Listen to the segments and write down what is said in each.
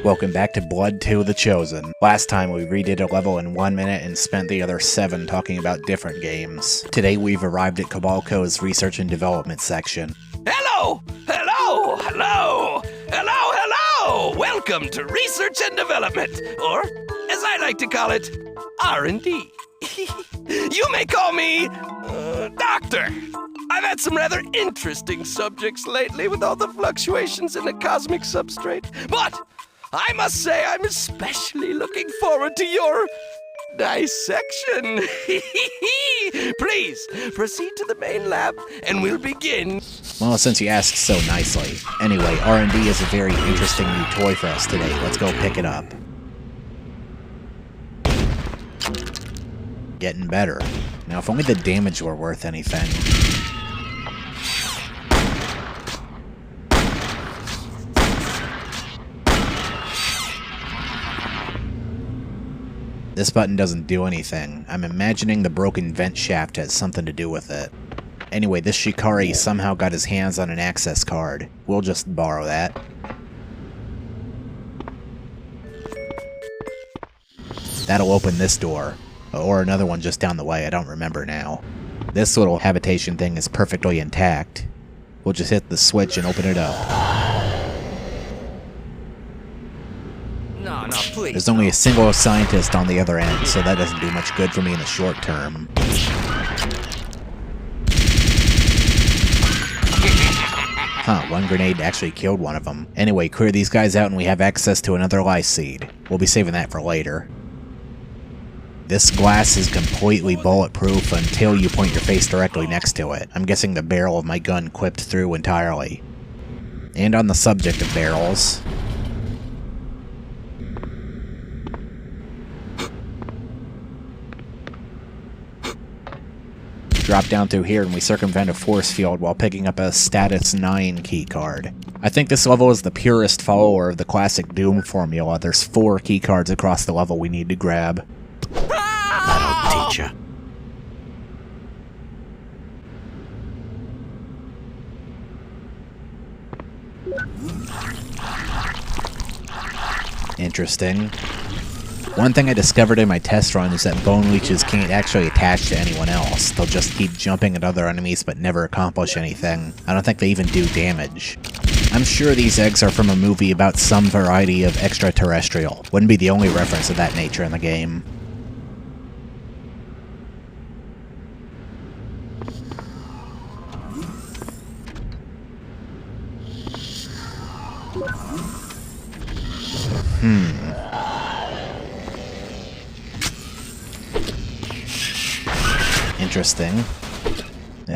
Welcome back to Blood 2 The Chosen. Last time we redid a level in 1 minute and spent the other 7 talking about different games. Today we've arrived at Cabalco's research and development section. Hello! Hello! Hello! Hello! Hello! Welcome to Research and Development, or, as I like to call it, R&D. You may call me, Doctor. I've had some rather interesting subjects lately with all the fluctuations in the cosmic substrate, but I must say I'm especially looking forward to your dissection. Please, proceed to the main lab, and we'll begin. Well, since you asked so nicely. Anyway, R&D is a very interesting new toy for us today. Let's go pick it up. Getting better. Now, if only the damage were worth anything. This button doesn't do anything. I'm imagining the broken vent shaft has something to do with it. Anyway, this Shikari somehow got his hands on an access card. We'll just borrow that. That'll open this door. Or another one just down the way, I don't remember now. This little habitation thing is perfectly intact. We'll just hit the switch and open it up. No, please. There's only a single scientist on the other end, so that doesn't do much good for me in the short term. Huh, one grenade actually killed one of them. Anyway, clear these guys out and we have access to another life seed. We'll be saving that for later. This glass is completely bulletproof until you point your face directly next to it. I'm guessing the barrel of my gun clipped through entirely. And on the subject of barrels, drop down through here and we circumvent a force field while picking up a status 9 key card. I think this level is the purest follower of the classic Doom formula. There's 4 key cards across the level we need to grab. That'll teach ya. Interesting. One thing I discovered in my test run is that bone leeches can't actually attach to anyone else. They'll just keep jumping at other enemies but never accomplish anything. I don't think they even do damage. I'm sure these eggs are from a movie about some variety of extraterrestrial. Wouldn't be the only reference of that nature in the game. Interesting.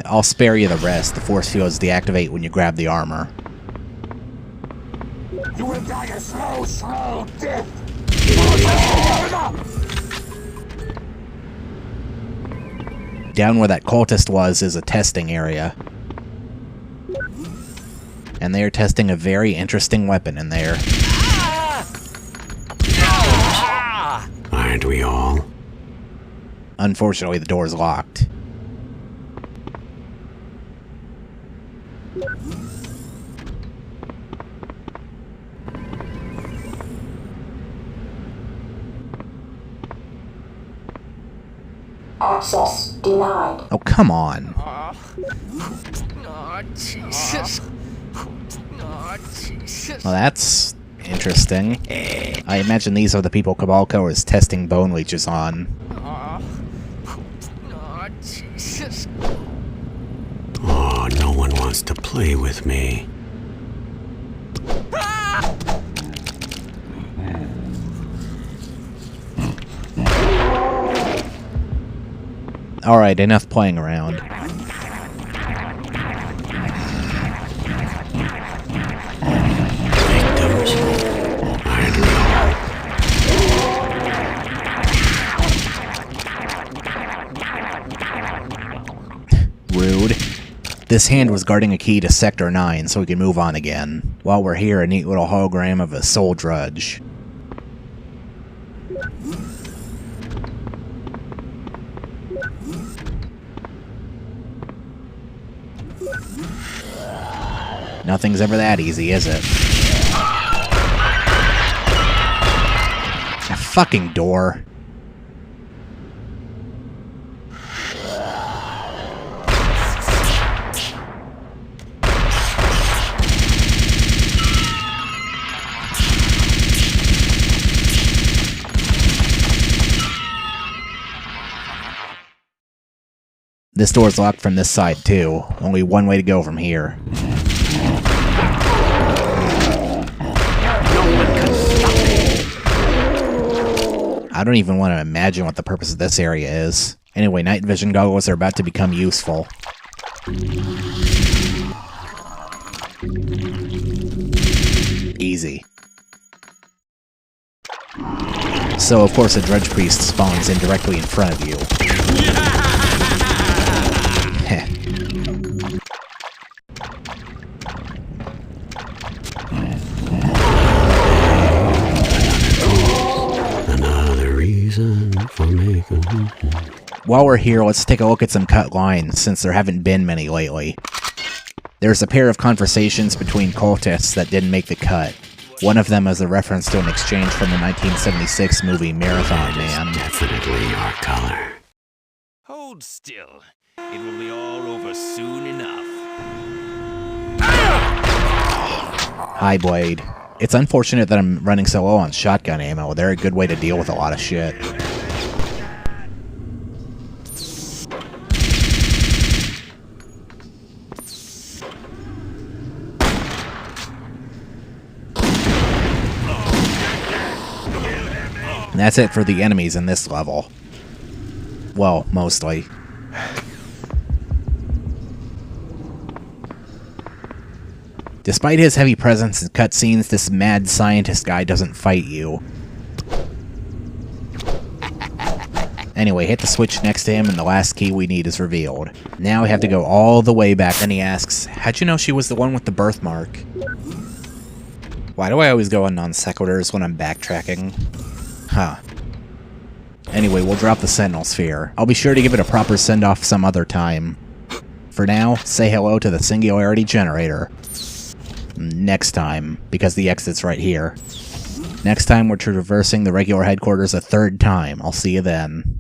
I'll spare you the rest. The force fields deactivate when you grab the armor. You will die a slow, slow death! Down where that cultist was is a testing area. And they are testing a very interesting weapon in there. Aren't we all? Unfortunately, the door is locked. Access denied. Oh, come on. Oh, Jesus. Oh, Jesus. Well, that's interesting. I imagine these are the people Cabalco is testing bone leeches on. Oh, Jesus. Oh, no one wants to play with me. Alright, enough playing around. Victims? Aren't we all? Rude. This hand was guarding a key to Sector 9, so we can move on again. While we're here, a neat little hologram of a soul drudge. Nothing's ever that easy, is it? fucking door. This door's locked from this side, too. Only one way to go from here. I don't even want to imagine what the purpose of this area is. Anyway, night vision goggles are about to become useful. Easy. So, of course, a Dredge Priest spawns in directly in front of you. Another reason for making... While we're here, let's take a look at some cut lines, since there haven't been many lately. There's a pair of conversations between cultists that didn't make the cut. One of them is a reference to an exchange from the 1976 movie Marathon Man. Definitely your color. Hold still. It will be all over soon enough. Hi, Blade. It's unfortunate that I'm running so low on shotgun ammo. They're a good way to deal with a lot of shit. And that's it for the enemies in this level. Well, mostly. Despite his heavy presence in cutscenes, this mad scientist guy doesn't fight you. Anyway, hit the switch next to him and the last key we need is revealed. Now we have to go all the way back, and he asks, how'd you know she was the one with the birthmark? Why do I always go on non sequiturs when I'm backtracking? Huh. Anyway, we'll drop the Sentinel Sphere. I'll be sure to give it a proper send-off some other time. For now, say hello to the Singularity Generator. Next time, because the exit's right here. Next time we're traversing the regular headquarters a third time. I'll see you then.